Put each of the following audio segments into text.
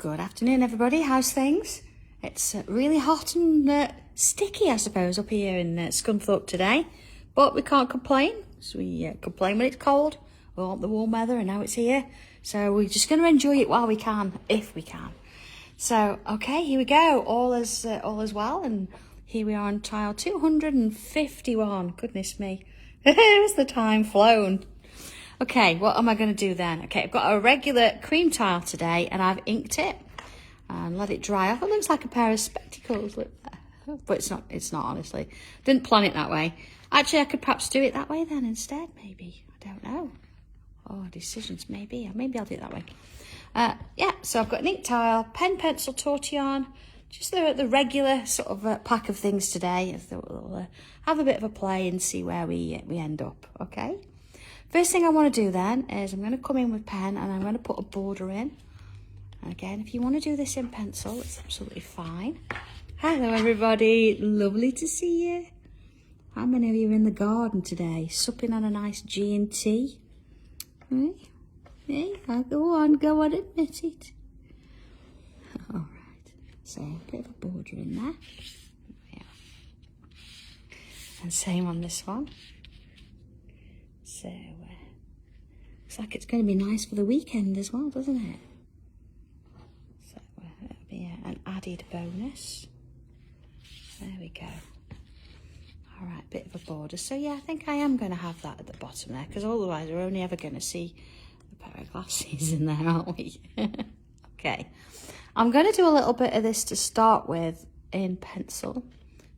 Good afternoon, everybody. How's things? It's really hot and sticky, I suppose, up here in Scunthorpe today. But we can't complain. So we complain when it's cold. We want the warm weather, and now it's here. So we're just going to enjoy it while we can, if we can. So, okay, here we go. All is well, and here we are on tile 251. Goodness me. Has the time flown? Okay, what am I going to do then? Okay, I've got a regular cream tile today, and I've inked it and let it dry off. It looks like a pair of spectacles, look there. But it's not honestly. Didn't plan it that way. Actually, I could perhaps do it that way then instead, maybe. I don't know. Oh, decisions, maybe. Maybe I'll do it that way. Yeah, so I've got an ink tile, pen, pencil, tortillon, just the regular sort of pack of things today. I thought we'll have a bit of a play and see where we end up, okay? First thing I want to do then is I'm going to come in with pen and I'm going to put a border in. And again, if you want to do this in pencil, it's absolutely fine. Hello everybody, lovely to see you. How many of you are in the garden today, supping on a nice G&T? Hey, go on, admit it. All right, so a bit of a border in there. Yeah. And same on this one. So, looks like it's going to be nice for the weekend as well, doesn't it? So, that'll be an added bonus. There we go. All right, bit of a border. So, yeah, I think I am going to have that at the bottom there, because otherwise we're only ever going to see a pair of glasses in there, aren't we? Okay. I'm going to do a little bit of this to start with in pencil,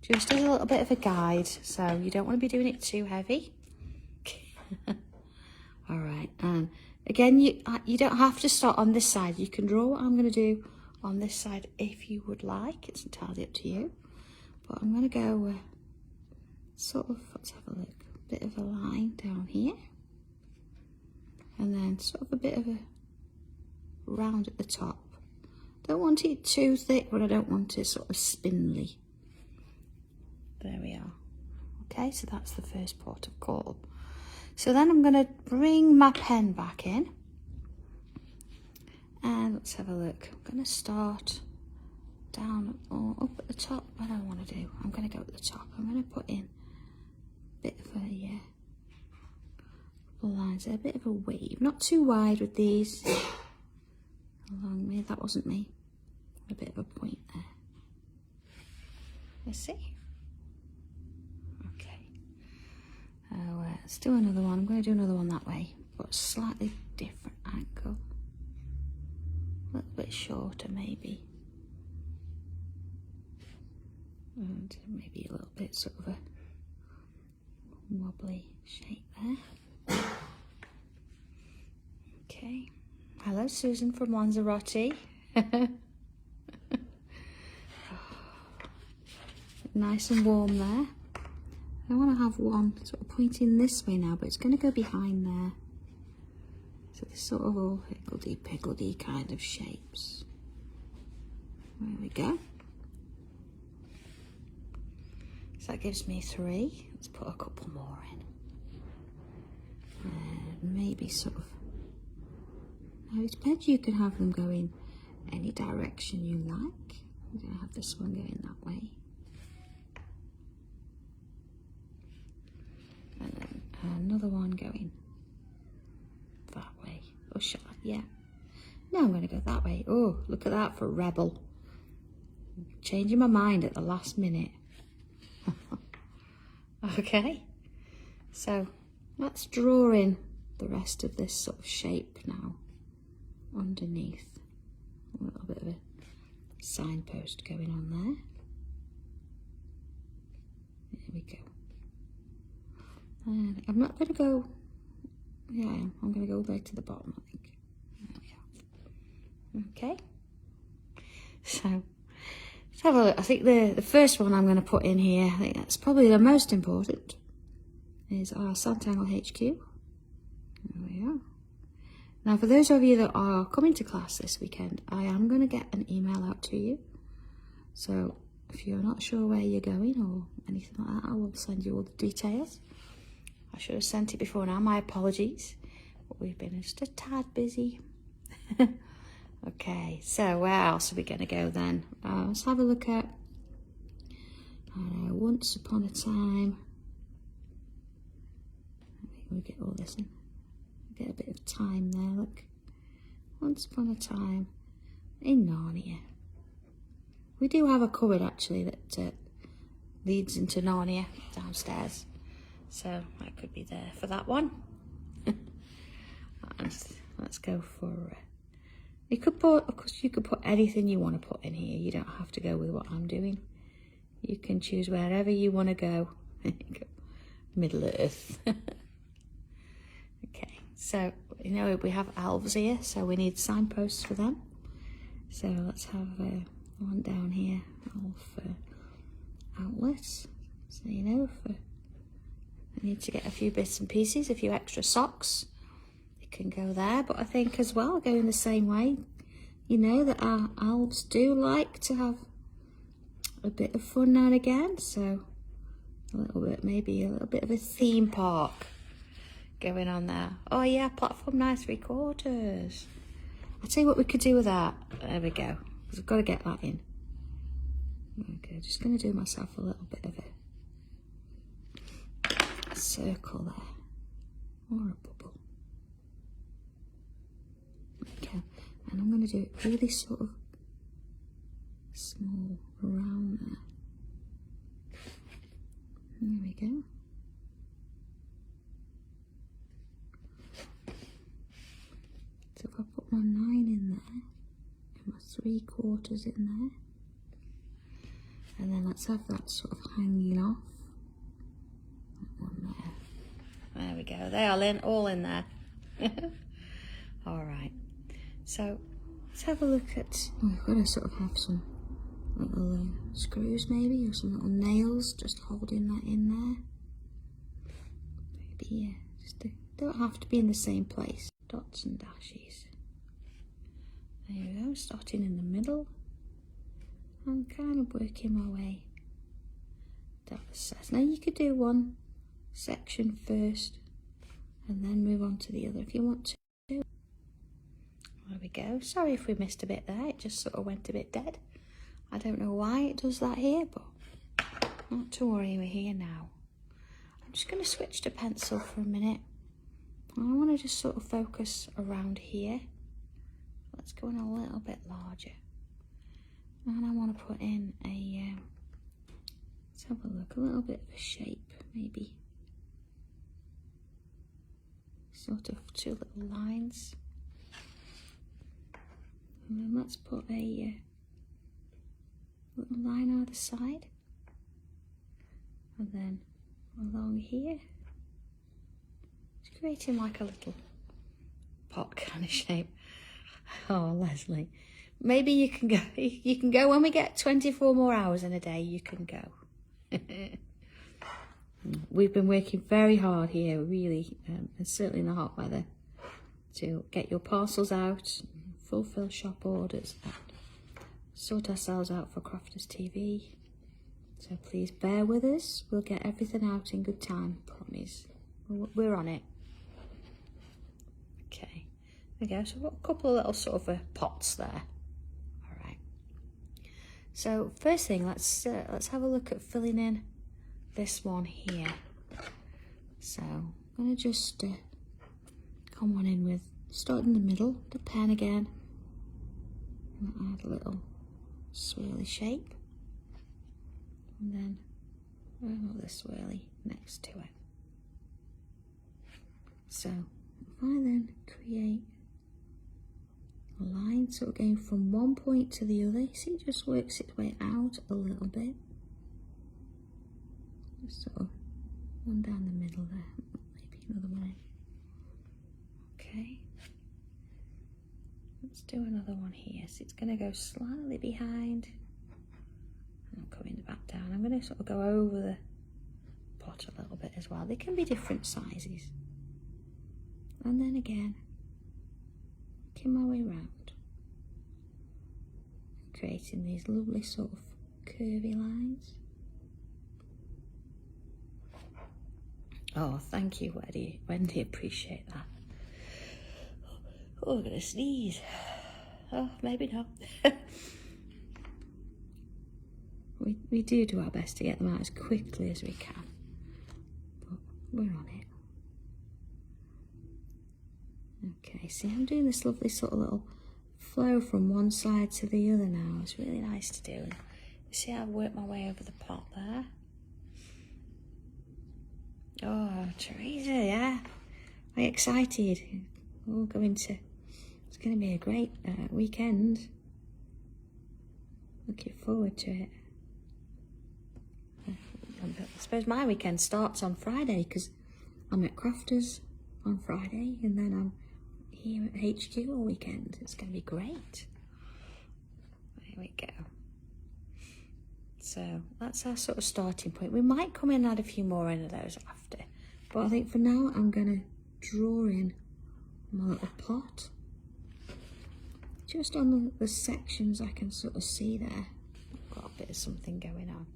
just as a little bit of a guide. So, you don't want to be doing it too heavy. All right, and again, you don't have to start on this side. You can draw what I'm going to do on this side if you would like. It's entirely up to you. But I'm going to go sort of, let's have a look, a bit of a line down here. And then sort of a bit of a round at the top. Don't want it too thick, but I don't want it sort of spindly. There we are. Okay, so that's the first port of call. So then I'm going to bring my pen back in. And let's have a look. I'm going to start down or up at the top. What do I want to do? I'm going to go at the top. I'm going to put in a bit of a couple lines there, a bit of a wave. Not too wide with these. Along me, that wasn't me. A bit of a point there. Let's see. Let's do another one. I'm going to do another one that way, but slightly different angle. A little bit shorter, maybe. And maybe a little bit sort of a wobbly shape there. Okay. Hello, Susan from Lanzarote. Nice and warm there. I want to have one sort of pointing this way now, but it's going to go behind there. So this sort of all higgledy-piggledy kind of shapes. There we go. So that gives me 3. Let's put a couple more in. Maybe sort of... Now it depends, you can have them going any direction you like. I'm going to have this one going that way. And then another one going that way. Oh, shall I? Yeah. No, I'm going to go that way. Oh, look at that for rebel. Changing my mind at the last minute. Okay. So let's draw in the rest of this sort of shape now. Underneath. A little bit of a signpost going on there. There we go. And I'm not going to go, yeah, I'm going to go back to the bottom, I think. There we are. Okay. So, let's have a look. I think the first one I'm going to put in here, I think that's probably the most important, is our Sanntangle HQ. There we are. Now, for those of you that are coming to class this weekend, I am going to get an email out to you. So, if you're not sure where you're going or anything like that, I will send you all the details. I should have sent it before now, my apologies. But we've been just a tad busy. Okay, so where else are we going to go then? Let's have a look at, I don't know, Once Upon a Time. We get all this in. Get a bit of time there, look. Once Upon a Time in Narnia. We do have a cupboard actually that leads into Narnia downstairs. So that could be there for that one. Let's go for... you could put, of course, you could put anything you want to put in here. You don't have to go with what I'm doing. You can choose wherever you want to go. Middle Earth. Okay, so you know we have elves here, so we need signposts for them. So let's have one down here, elf outlets. So you know, I need to get a few bits and pieces, a few extra socks. It can go there, but I think as well, going the same way, you know that our elves do like to have a bit of fun now and again, so a little bit, maybe a little bit of a theme park going on there. Oh yeah, platform 9 3/4. I'll tell you what we could do with that. There we go, because I've got to get that in. Okay, just going to do myself a little bit of a circle there, or a bubble. Okay, and I'm going to do it really sort of small around there. There we go. So if I put my 9 in there, and my 3/4 in there, and then let's have that sort of hanging off. That one there. There we go. They are all in there. All right. So let's have a look at. Oh, we've got to sort of have some little screws maybe, or some little nails just holding that in there. Maybe just don't have to be in the same place. Dots and dashes. There you go. Starting in the middle. I'm kind of working my way down the sides. Now you could do one section first and then move on to the other if you want to. There we go. Sorry if we missed a bit there. It just sort of went a bit dead. I don't know why it does that here, but not to worry, we're here now. I'm just going to switch to pencil for a minute. I want to just sort of focus around here. Let's go in a little bit larger. And I want to put in a, let's have a look, a little bit of a shape, maybe. Sort of 2 little lines. And then let's put a little line either side. And then along here, it's creating like a little pot kind of shape. Oh, Leslie. Maybe you can go when we get 24 more hours in a day, you can go. We've been working very hard here, really, and certainly in the hot weather, to get your parcels out, fulfill shop orders, and sort ourselves out for Crafters TV. So please bear with us. We'll get everything out in good time, promise. We're on it. Okay, there we go. So we've got a couple of little sort of pots there. So first thing, let's have a look at filling in this one here. So I'm going to just come on in with, start in the middle, the pen again, and add a little swirly shape, and then the swirly next to it. So if I then create a line sort of going from one point to the other, you see it just works its way out a little bit. Just sort of one down the middle there, maybe another one in. Okay, let's do another one here. So it's going to go slightly behind and coming back down. I'm going to sort of go over the pot a little bit as well. They can be different sizes. And then again, working my way around, creating these lovely sort of curvy lines. Oh, thank you, Wendy. Appreciate that. Oh, I'm gonna sneeze. Oh, maybe not. we do our best to get them out as quickly as we can, but we're on it. Okay, see, I'm doing this lovely sort of little flow from one side to the other now. It's really nice to do. And you see how I've worked my way over the pot there? Oh, Teresa, yeah. I'm excited. It's going to be a great weekend. Looking forward to it. I suppose my weekend starts on Friday because I'm at Crafters on Friday and then I'm here at HQ all weekend. It's going to be great. There we go. So that's our sort of starting point. We might come in and add a few more in of those after. But I think for now I'm going to draw in my little pot. Just on the sections I can sort of see there. I've got a bit of something going on.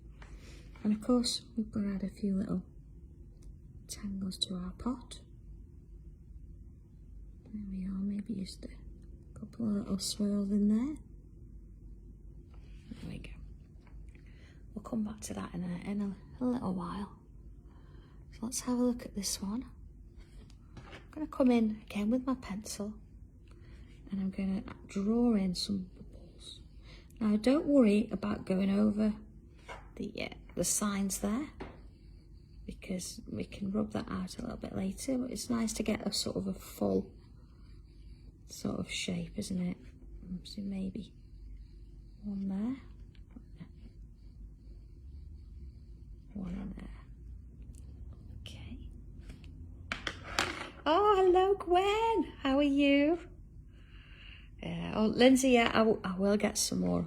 And of course we've got to add a few little tangles to our pot. There we are, maybe just a couple of little swirls in there. There we go. We'll come back to that in a little while. So let's have a look at this one. I'm going to come in again with my pencil and I'm going to draw in some bubbles. Now don't worry about going over the signs there because we can rub that out a little bit later, but it's nice to get a sort of a full sort of shape, isn't it? So maybe one there. One on there. Okay. Oh, hello, Gwen. How are you? Oh, Lindsay, yeah, I will get some more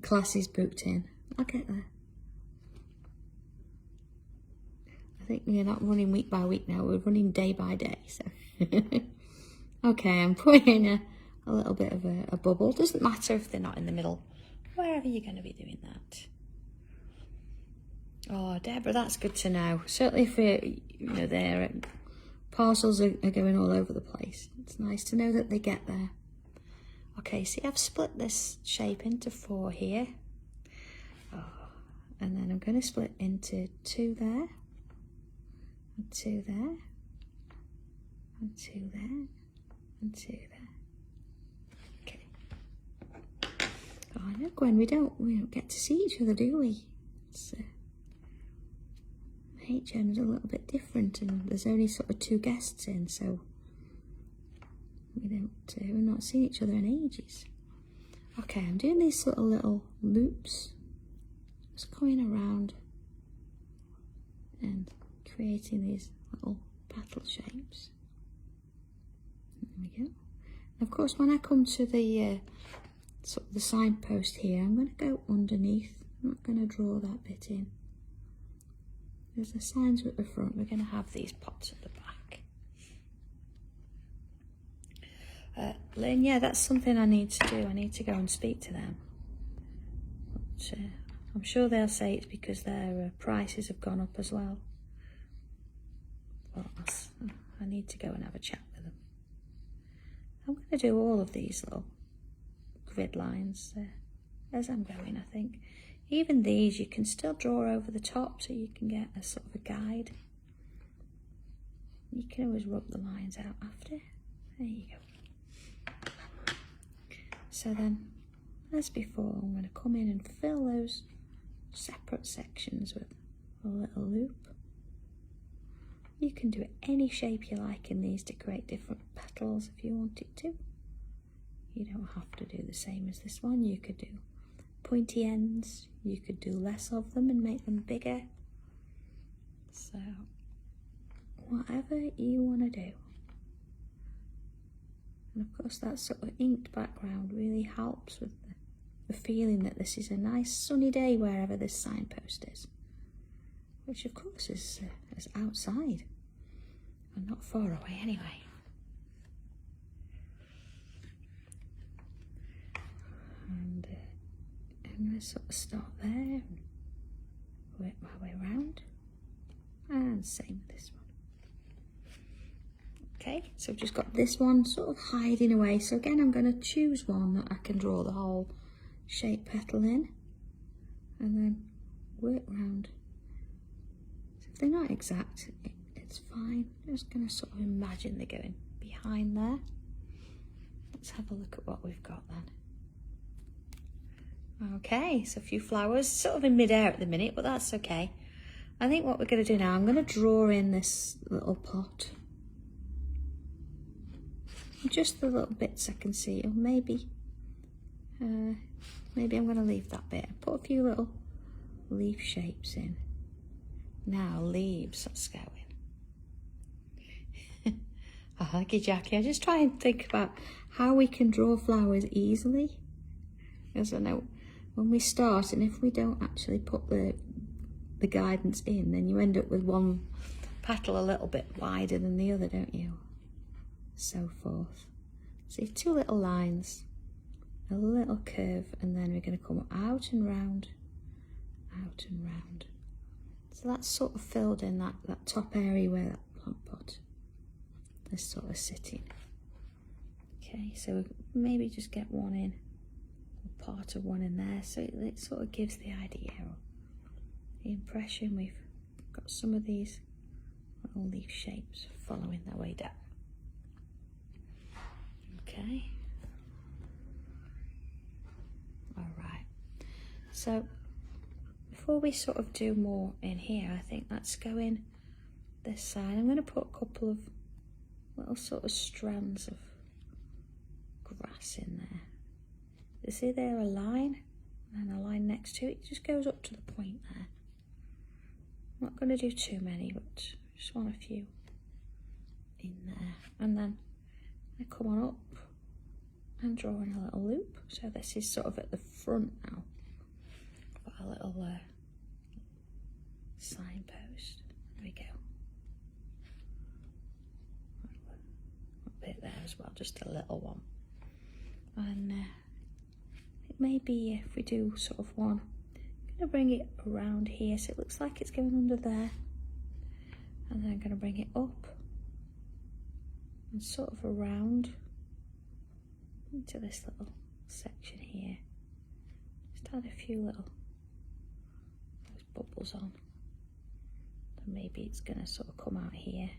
classes booked in. I'll get there. I think we're not running week by week now. We're running day by day. So, okay, I'm putting a little bit of a bubble. Doesn't matter if they're not in the middle. Wherever you're going to be doing that. Oh, Deborah, that's good to know. Certainly if their parcels are going all over the place. It's nice to know that they get there. Okay, see, I've split this shape into 4 here. Oh, and then I'm going to split into 2 there, and 2 there, and 2 there, and 2 there. Okay. Oh, I know, Gwen, we don't get to see each other, do we? It's, HM's a little bit different and there's only sort of 2 guests in, so we've not seen each other in ages. Okay, I'm doing these sort of little loops, just going around and creating these little petal shapes. There we go. Of course, when I come to the sort of the signpost here, I'm going to go underneath. I'm not going to draw that bit in. There's the signs at the front. We're going to have these pots at the back. Lynn, yeah, that's something I need to do. I need to go and speak to them. But, I'm sure they'll say it's because their prices have gone up as well. But I need to go and have a chat with them. I'm going to do all of these little grid lines as I'm going, I think. Even these you can still draw over the top so you can get a sort of a guide. You can always rub the lines out after. There you go. So then, as before, I'm going to come in and fill those separate sections with a little loop. You can do any shape you like in these to create different petals if you wanted to. You don't have to do the same as this one. You could do pointy ends, you could do less of them and make them bigger. So, whatever you want to do. And of course that sort of inked background really helps with the feeling that this is a nice sunny day wherever this signpost is. Which of course is outside and not far away anyway. And I'm going to sort of start there and work my way around. And same with this one. Okay, so I've just got this one sort of hiding away. So again, I'm going to choose one that I can draw the whole shape petal in, and then work round. So if they're not exact, it's fine. I'm just going to sort of imagine they're going behind there. Let's have a look at what we've got then. Okay, so a few flowers, sort of in mid-air at the minute, but that's okay. I think what we're going to do now, I'm going to draw in this little pot. Just the little bits I can see, or maybe I'm going to leave that bit. Put a few little leaf shapes in. Now leaves, let's go in. Oh, thank you, Jackie. I just try and think about how we can draw flowers easily. As I know, when we start, and if we don't actually put the guidance in, then you end up with one petal a little bit wider than the other, don't you? So forth. See, two little lines, a little curve, and then we're going to come out and round, out and round. So that's sort of filled in that top area where that plant pot is sort of sitting. Okay, so maybe just get one in, or part of one in there, so it sort of gives the idea, or the impression we've got some of these little leaf shapes following their way down. Okay. All right. So before we sort of do more in here, I think let's go in this side. I'm going to put a couple of little sort of strands of grass in there. You see there a line, and a line next to it. It just goes up to the point there. I'm not going to do too many, but just want a few in there. And then I come on up and draw in a little loop. So this is sort of at the front now. Got a little signpost. There we go. A bit there as well, just a little one. And it may be, if we do sort of one, I'm going to bring it around here so it looks like it's going under there. And then I'm going to bring it up and sort of around into this little section here. Just add a few little those bubbles on. Then maybe it's going to sort of come out here.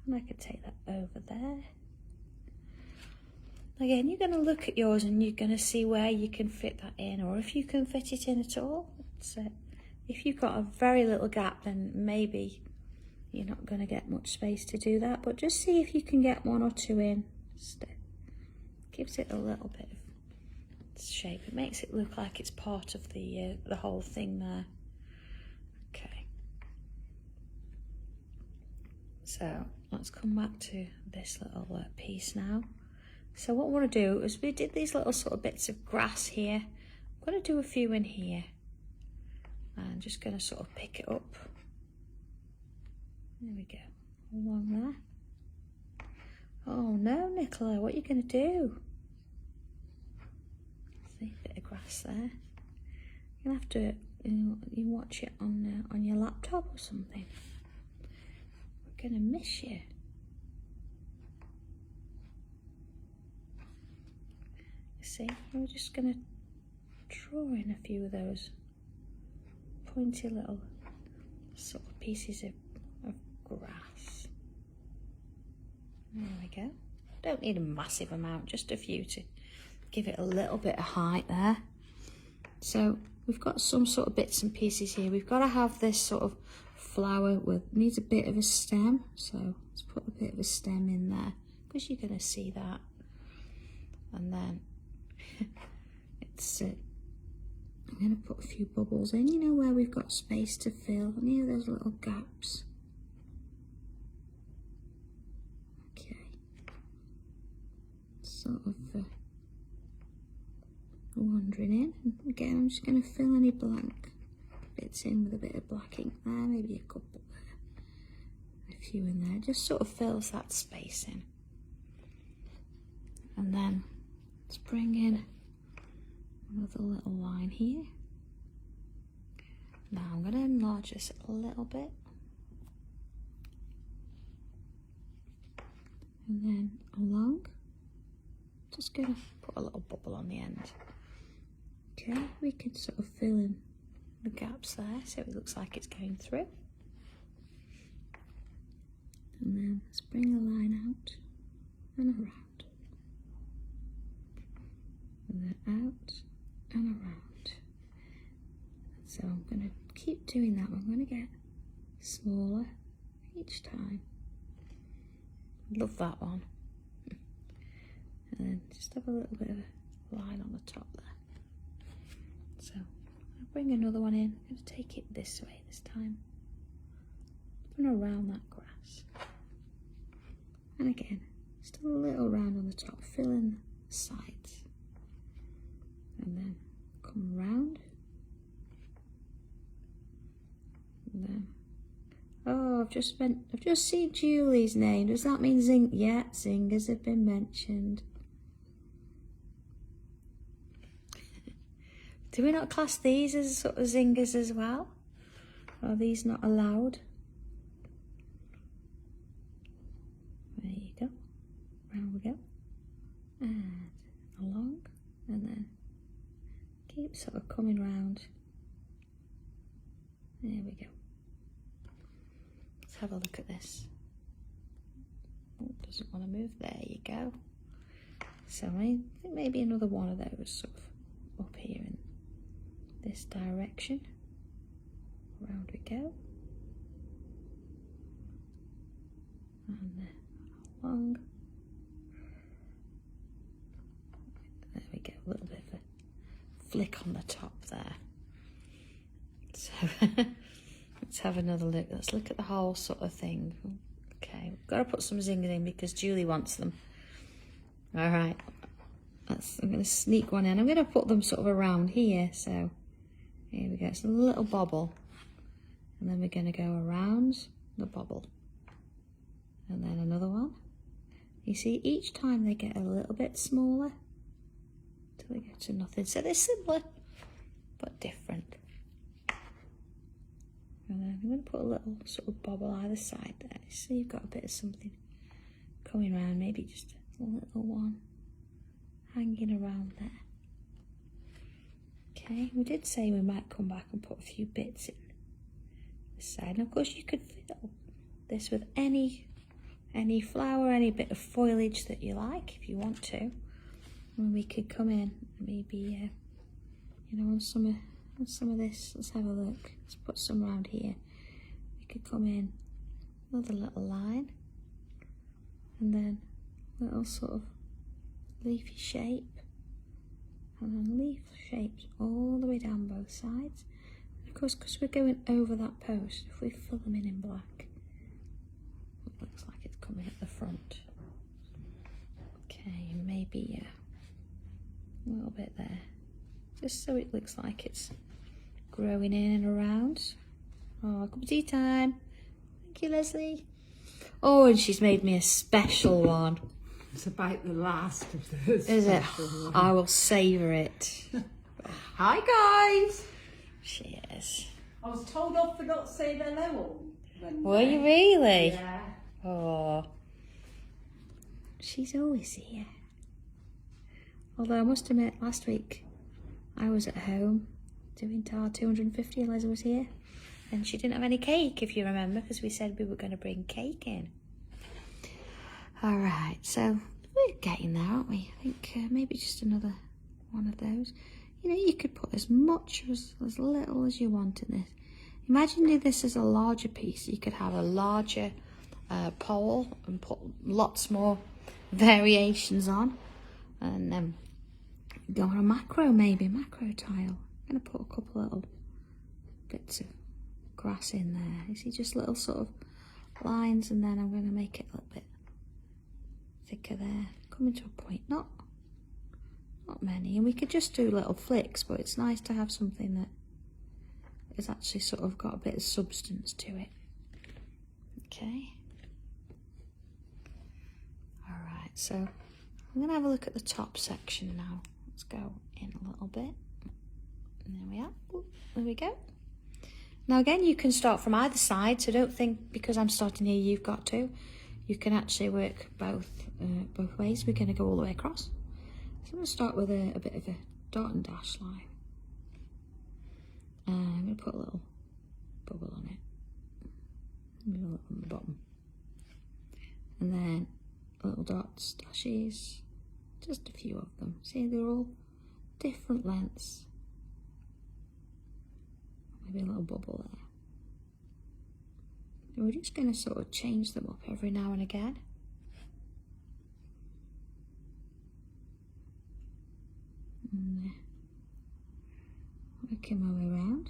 And I could take that over there. Again, you're going to look at yours and you're going to see where you can fit that in, or if you can fit it in at all. So if you've got a very little gap, then maybe you're not going to get much space to do that, but just see if you can get one or two in. Just gives it a little bit of shape. It makes it look like it's part of the whole thing there. Okay. So let's come back to this little piece now. So what I want to do is, we did these little sort of bits of grass here. I'm going to do a few in here. I'm just going to sort of pick it up. There we go, along there. Oh no, Nicola, what are you going to do? See, a bit of grass there. You're going to have to, you watch it on your laptop or something. We're going to miss you. See, we're just going to draw in a few of those pointy little sort of pieces of grass. There we go. Don't need a massive amount, just a few to give it a little bit of height there. So we've got some sort of bits and pieces here. We've got to have this sort of flower needs a bit of a stem. So let's put a bit of a stem in there, because you're going to see that. And then I'm going to put a few bubbles in, you know, where we've got space to fill, near those little gaps. Okay. Sort of wandering in. And again, I'm just going to fill any blank bits in with a bit of black ink there, maybe a couple there, a few in there. Just sort of fills that space in. And then let's bring in another little line here. Now I'm going to enlarge this a little bit. and then along. Just gonna put a little bubble on the end. Okay, we can sort of fill in the gaps there so it looks like it's going through. And then let's bring the line out and around. And then out and around. So I'm going to keep doing that. I'm going to get smaller each time. Love that one. And then just have a little bit of a line on the top there. So I'll bring another one in. I'm going to take it this way this time. And around that grass. And again, just a little round on the top, fill in the sides. And then come round. And then, oh, I've just seen Julie's name. Does that mean zing? Yeah, zingers have been mentioned. Do we not class these as sort of zingers as well? Are these not allowed? There you go. Round we go. And along. And then keep sort of coming round. There we go. Let's have a look at this. Oh, doesn't want to move. There you go. So I think maybe another one of those sort of up here in this direction. Round we go. And then along. There we go. A little bit of a flick on the top there. So let's have another look. Let's look at the whole sort of thing. Okay, we've got to put some zingers in because Julie wants them. All right, I'm going to sneak one in. I'm going to put them sort of around here. So here we go. It's a little bobble. And then we're going to go around the bobble. And then another one. You see, each time they get a little bit smaller until they go to nothing. So they're similar, but different. And then I'm going to put a little sort of bobble either side there. So you've got a bit of something coming around, maybe just a little one hanging around there. Okay, we did say we might come back and put a few bits in this side. And of course you could fill this with any flower, any bit of foliage that you like if you want to. And we could come in and maybe, you know, on some of this. Let's have a look. Let's put some around here. We could come in another little line and then a little sort of leafy shape and then leaf shapes all the way down both sides. And of course, because we're going over that post, if we fill them in black, it looks like it's coming at the front. Okay, maybe a little bit there, just so it looks like it's growing in and around. Oh, cup of tea time. Thank you, Leslie. Oh, and she's made me a special one. It's about the last of those. Is it? I will savour it. Hi, guys. She is. I was told off for not saying hello. Were you really? Yeah. Oh. She's always here. Although I must admit, last week I was at home doing TAR 250. Eliza was here. And she didn't have any cake, if you remember, because we said we were going to bring cake in. All right, so we're getting there, aren't we? I think maybe just another one of those. You know, you could put as much or as little as you want in this. Imagine this as a larger piece. You could have a larger pole and put lots more variations on. And then go on a macro, maybe, macro tile. I'm going to put a couple little bits of grass in there. You see, just little sort of lines, and then I'm going to make it a little bit thicker there. Coming to a point, not many, and we could just do little flicks, but it's nice to have something that has actually sort of got a bit of substance to it. Okay. All right, so I'm going to have a look at the top section now. Let's go in a little bit. And there we are. Ooh, there we go. Now again, you can start from either side, so don't think because I'm starting here you've got to. you can actually work both ways. We're going to go all the way across. So I'm going to start with a bit of a dot and dash line. I'm going to put a little bubble on it, on the bottom, and then little dots, dashes, just a few of them. See, they're all different lengths. Maybe a little bubble there. And we're just going to sort of change them up every now and again. And working my way around.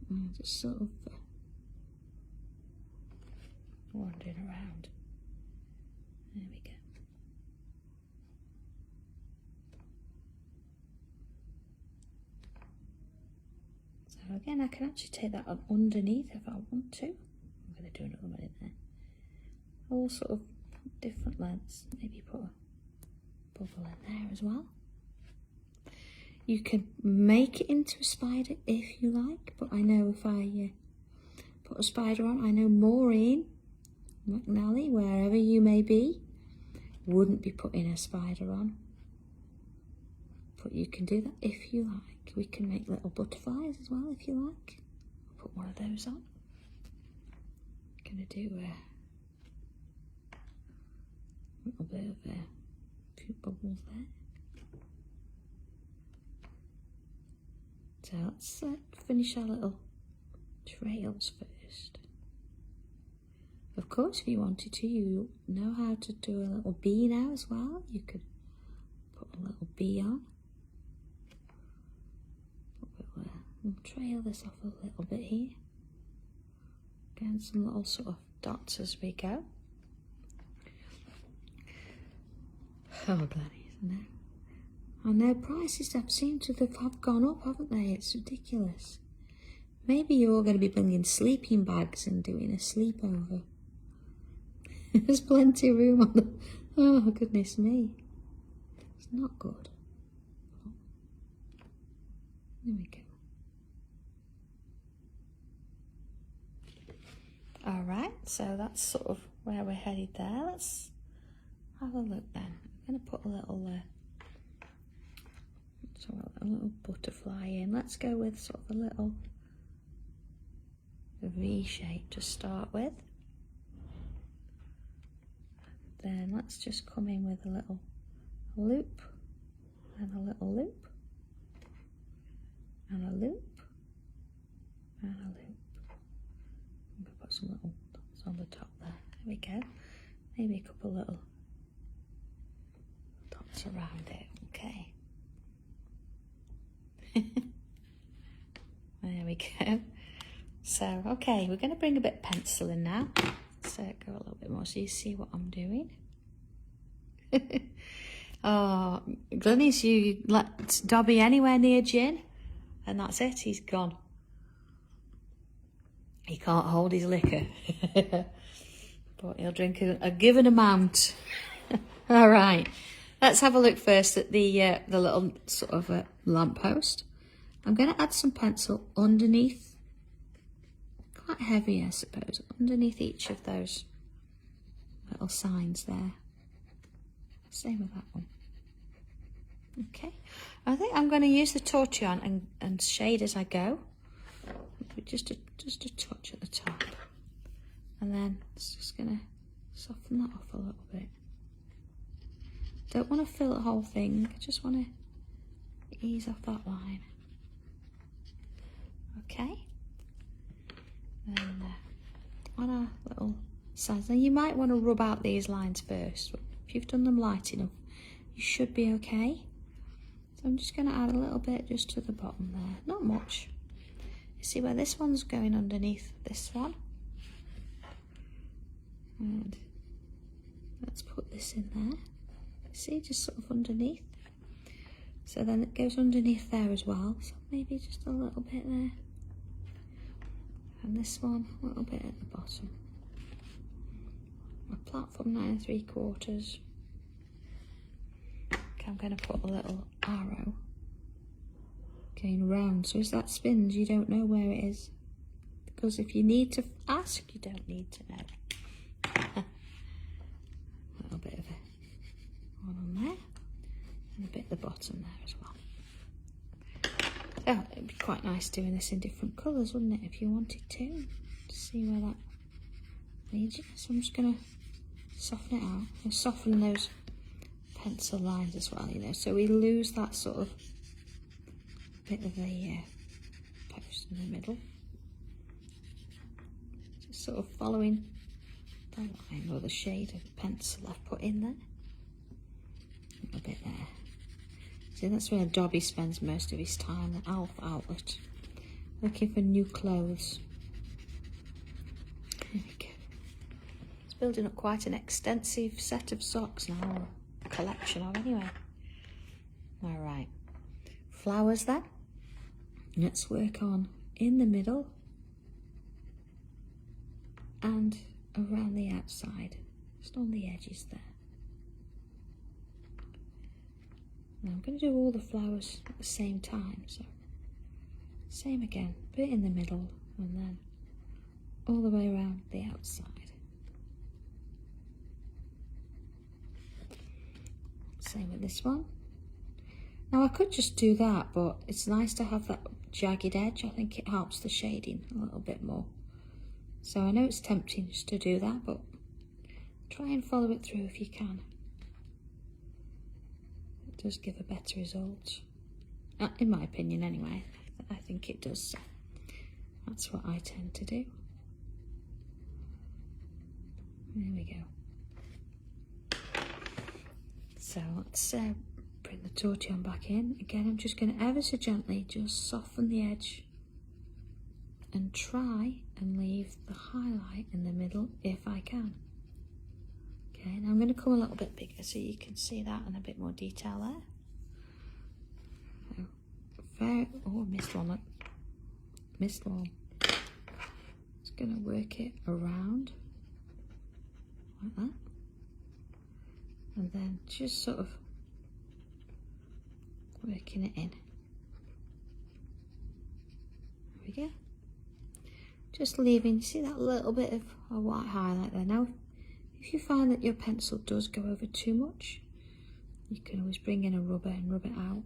And just sort of wandering around. There we go. So again, I can actually take that on underneath if I want to. I'm going to do another one in there. All sort of different lengths. Maybe put a bubble in there as well. You can make it into a spider if you like, but I know if I put a spider on, I know Maureen McNally, wherever you may be, wouldn't be putting a spider on. But you can do that if you like. We can make little butterflies as well if you like. I'll put one of those on. I'm going to do a little bit of a few bubbles there. So let's finish our little trails first. Of course, if you wanted to, you know how to do a little bee now as well. You could put a little bee on. We'll trail this off a little bit here. Again, some little sort of dots as we go. Oh, bloody, isn't it? I know prices seem to have gone up, haven't they? It's ridiculous. Maybe you're all going to be bringing sleeping bags and doing a sleepover. There's plenty of room on them. Oh, goodness me. It's not good. There we go. All right, so that's sort of where we're headed there. Let's have a look then. I'm going to put a little butterfly in. Let's go with sort of a little V shape to start with. Then let's just come in with a little loop and a little loop and a loop and a loop. I'm going to put some little dots on the top there. There we go. Maybe a couple little dots around it. Okay. There we go. So, okay, we're going to bring a bit of pencil in now. Let's go a little bit more so you see what I'm doing. Oh, Glenys, you let Dobby anywhere near gin, and that's it, he's gone. He can't hold his liquor. But he'll drink a given amount. All right. Let's have a look first at the little sort of lamppost. I'm going to add some pencil underneath, quite heavy I suppose, underneath each of those little signs there. Same with that one. Okay, I think I'm going to use the torchon and shade as I go. Just a touch at the top. And then it's just going to soften that off a little bit. Don't want to fill the whole thing, I just want to ease off that line. Okay. And on our little sides, now you might want to rub out these lines first. If you've done them light enough, you should be okay. So I'm just going to add a little bit just to the bottom there, not much. You see where this one's going underneath this one? And let's put this in there. See, just sort of underneath. So then it goes underneath there as well. So maybe just a little bit there. And this one, a little bit at the bottom. My platform 9 3/4. Okay, I'm going to put a little arrow going round. So as that spins, you don't know where it is. Because if you need to ask, you don't need to know. A little bit of a one on there. And a bit at the bottom there as well. Oh, it'd be quite nice doing this in different colours, wouldn't it, if you wanted to see where that leads you. So I'm just going to soften it out. And soften those pencil lines as well, you know, so we lose that sort of bit of a post in the middle. Just sort of following the line or the shade of pencil I've put in there. A little bit there. See, that's where Dobby spends most of his time, the Alf outlet, looking for new clothes. There we go. It's building up quite an extensive set of socks now, or a collection of anyway. Alright, flowers then. Let's work on in the middle and around the outside, just on the edges there. Now I'm going to do all the flowers at the same time, so same again, bit in the middle and then all the way around the outside. Same with this one. Now I could just do that, but it's nice to have that jagged edge. I think it helps the shading a little bit more. So I know it's tempting just to do that, but try and follow it through if you can. It does give a better result. In my opinion anyway, I think it does. So that's what I tend to do. There we go. So let's bring the tortillon back in. Again, I'm just going to ever so gently just soften the edge and try and leave the highlight in the middle if I can. Okay, now I'm going to come a little bit bigger so you can see that in a bit more detail there. Oh, missed one. Look. Missed one. Just going to work it around like that. And then just sort of working it in. There we go. Just leaving, see that little bit of a white highlight there. Now, if you find that your pencil does go over too much, you can always bring in a rubber and rub it out.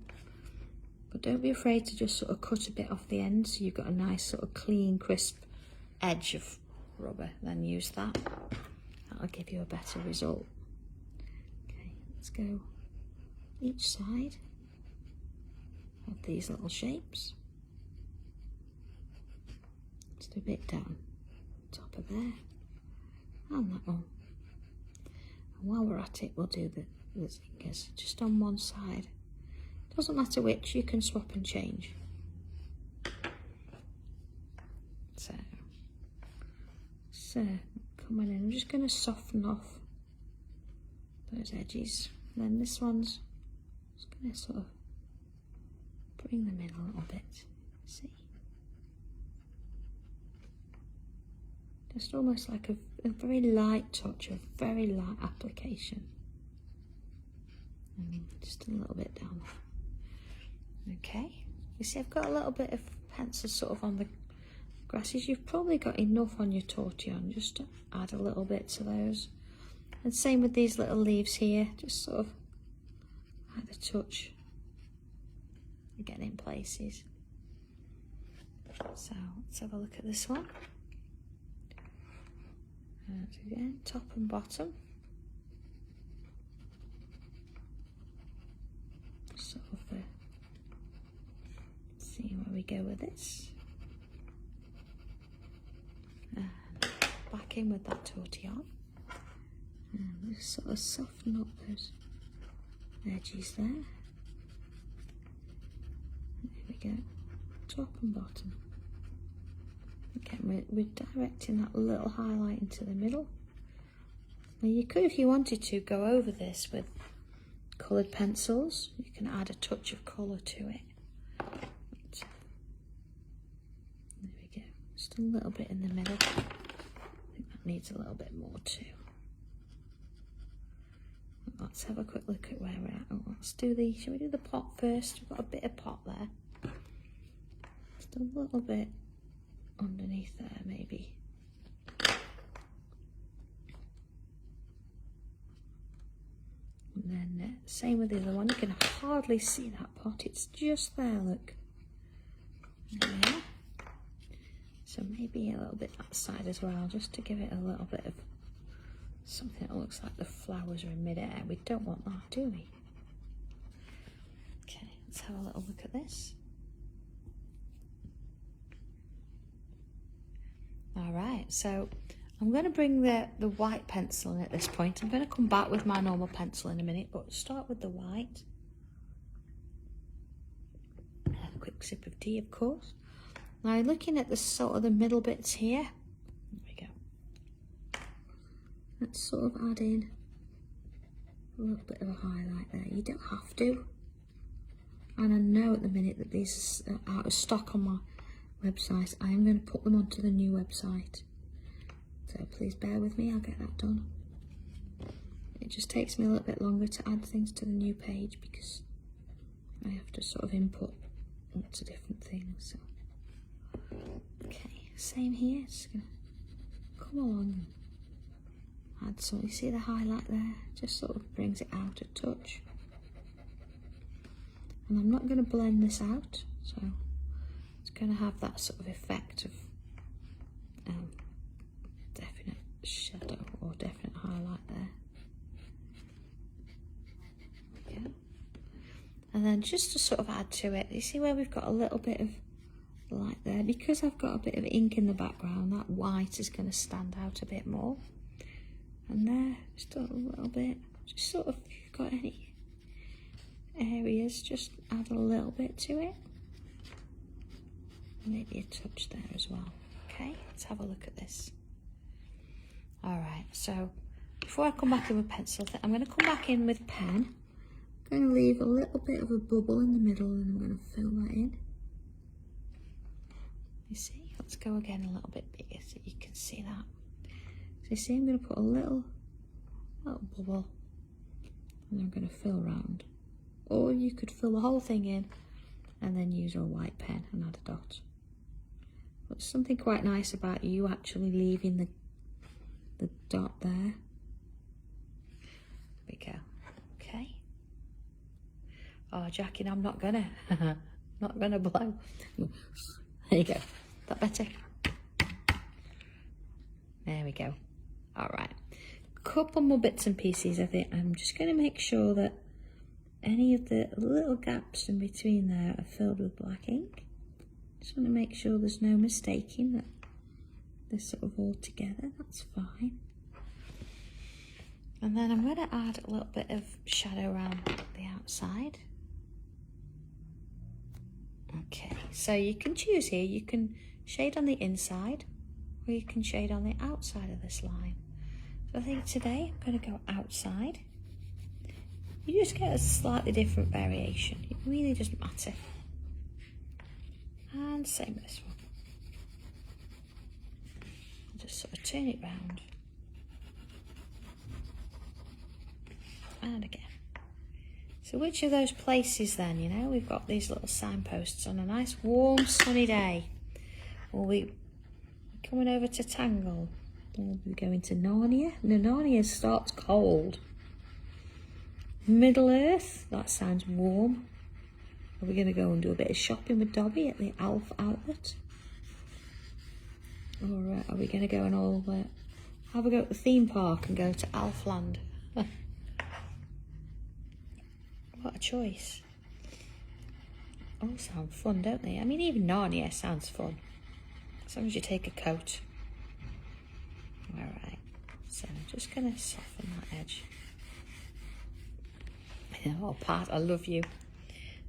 But don't be afraid to just sort of cut a bit off the end so you've got a nice sort of clean, crisp edge of rubber. Then use that. That'll give you a better result. Okay, let's go each side of these little shapes. Just a bit down top of there. And that one. And while we're at it, we'll do the zingers just on one side. Doesn't matter which, you can swap and change. So coming in, I'm just going to soften off those edges. And then this one's just going to sort of bring them in a little bit. See? Just almost like a very light touch, a very light application. And just a little bit down there. Okay, you see I've got a little bit of pencil sort of on the grasses. You've probably got enough on your tortillon just to add a little bit to those. And same with these little leaves here, just sort of add a touch again in places. So let's have a look at this one. And again, top and bottom. Sort of see where we go with this. And back in with that tortillon. And just sort of soften up those edges there. There we go. Top and bottom. Again, we're directing that little highlight into the middle. Now you could, if you wanted to, go over this with coloured pencils. You can add a touch of colour to it. But there we go. Just a little bit in the middle. I think that needs a little bit more too. Let's have a quick look at where we're at. Oh, let's do shall we do the pot first? We've got a bit of pot there. a little bit underneath there maybe. And then same with the other one. You can hardly see that pot, it's just there, look. There. So maybe a little bit that side as well, just to give it a little bit of something that looks like the flowers are in mid-air. We don't want that, do we? Okay, let's have a little look at this. All right, so I'm going to bring the white pencil in at this point. I'm going to come back with my normal pencil in a minute, but start with the white. Have a quick sip of tea, of course. Now, looking at the sort of the middle bits here, there we go. Let's sort of add in a little bit of a highlight there. You don't have to. And I know at the minute that these are out of stock on my website. I am going to put them onto the new website. So please bear with me, I'll get that done. It just takes me a little bit longer to add things to the new page because I have to sort of input lots of different things. So. Okay, same here, just gonna come along and add some, you see the highlight there? Just sort of brings it out a touch. And I'm not going to blend this out, so it's going to have that sort of effect of definite shadow or definite highlight there. Okay. And then just to sort of add to it, you see where we've got a little bit of light there? Because I've got a bit of ink in the background, that white is going to stand out a bit more. And there, just a little bit, just sort of, if you've got any areas, just add a little bit to it. Maybe a touch there as well. Okay, let's have a look at this. Alright, so before I come back in with pencil, I'm going to come back in with pen. I'm going to leave a little bit of a bubble in the middle and I'm going to fill that in. You see, let's go again a little bit bigger so you can see that. So you see, I'm going to put a little bubble and I'm going to fill round. Or you could fill the whole thing in and then use your white pen and add a dot. But something quite nice about you actually leaving the dot there. There we go. Okay. Oh, Jackie, I'm not gonna blow. There you go. Is that better? There we go. All right. Couple more bits and pieces. I think I'm just going to make sure that any of the little gaps in between there are filled with black ink. Just want to make sure there's no mistaking that they're sort of all together. That's fine. And then I'm going to add a little bit of shadow around the outside. Okay, so you can choose here. You can shade on the inside or you can shade on the outside of this line. So I think today I'm going to go outside. You just get a slightly different variation. It really doesn't matter. And same with this one. I'll just sort of turn it round. And again. So which of those places then, you know, we've got these little signposts on a nice warm sunny day. Or we're coming over to Tangle. Or we're going to Narnia. No, Narnia starts cold. Middle Earth, that sounds warm. Are we going to go and do a bit of shopping with Dobby at the Alf outlet? Or are we going to go and all have a go at the theme park and go to Alfland? What a choice. All sound fun, don't they? I mean, even Narnia sounds fun. As long as you take a coat. Alright, so I'm just going to soften that edge. Oh, Pat, I love you.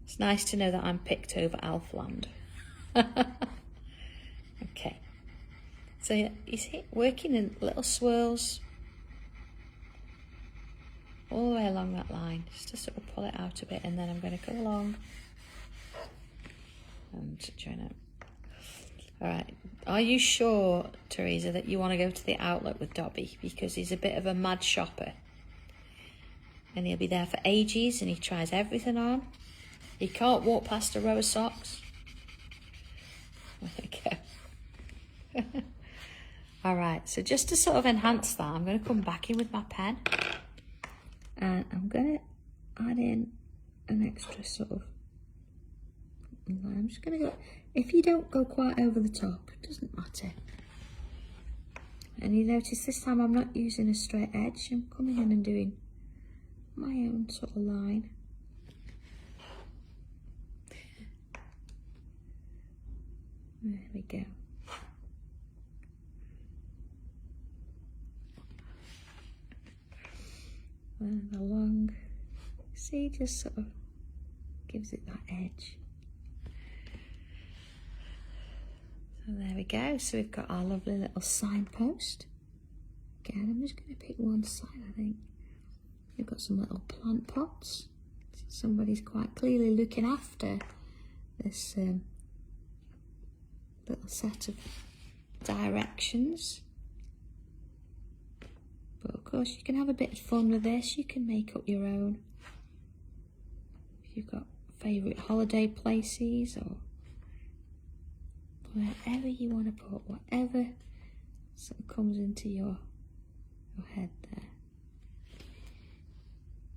It's nice to know that I'm picked over Alfland. Okay. So you see, working in little swirls all the way along that line, just to sort of pull it out a bit, and then I'm going to go along and join it. All right. Are you sure, Teresa, that you want to go to the outlet with Dobby? Because he's a bit of a mad shopper. And he'll be there for ages and he tries everything on. He can't walk past a row of socks. There we go. All right, so just to sort of enhance that, I'm going to come back in with my pen and I'm going to add in an extra sort of line. I'm just going to go, if you don't go quite over the top, it doesn't matter. And you notice this time I'm not using a straight edge, I'm coming in and doing my own sort of line. There we go. And along, see, just sort of gives it that edge. So there we go. So we've got our lovely little signpost. Again, I'm just going to pick one side, I think. We've got some little plant pots. Somebody's quite clearly looking after this little set of directions. But of course you can have a bit of fun with this. You can make up your own. If you've got favourite holiday places or wherever you want to put, whatever sort of comes into your head there.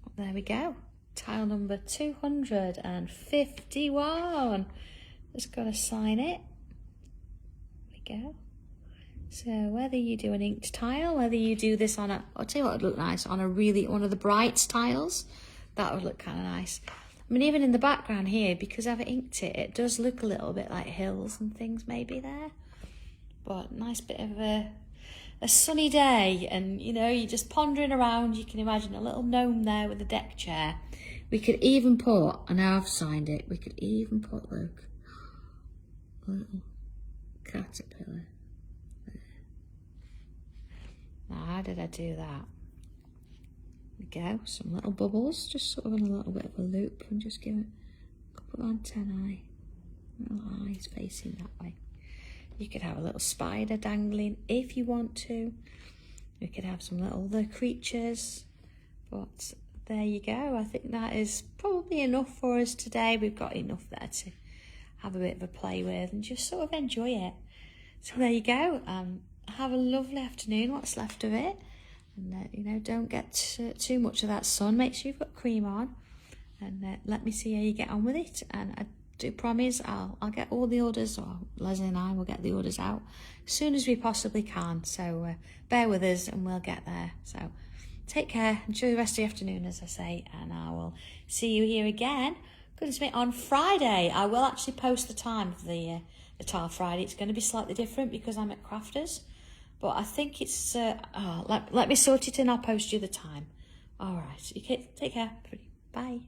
Well, there we go. Tile number 251. Just got to sign it. There we go. So whether you do an inked tile, whether you do this on a, I'll tell you what would look nice, on a really, one of the bright tiles, that would look kind of nice. I mean, even in the background here, because I've inked it, it does look a little bit like hills and things maybe there. But nice bit of a sunny day, and you know, you're just pondering around. You can imagine a little gnome there with a deck chair. We could even put, and now I've signed it, we could even put, look, a little caterpillar. Now, how did I do that? There we go, some little bubbles, just sort of in a little bit of a loop, and just give it a couple of antennae, little eyes facing that way. You could have a little spider dangling if you want to. We could have some little other creatures, but there you go. I think that is probably enough for us today. We've got enough there to have a bit of a play with and just sort of enjoy it. So there you go. Have a lovely afternoon, what's left of it. And, you know, don't get too much of that sun. Make sure you've got cream on. And let me see how you get on with it. And I do promise I'll get all the orders, or Leslie and I will get the orders out as soon as we possibly can. So bear with us and we'll get there. So take care, enjoy the rest of the afternoon, as I say, and I will see you here again. Goodness me, on Friday. I will actually post the time of the Tile Friday. It's going to be slightly different because I'm at Crafters. But I think it's, let me sort it and I'll post you the time. All right, you take care. Bye.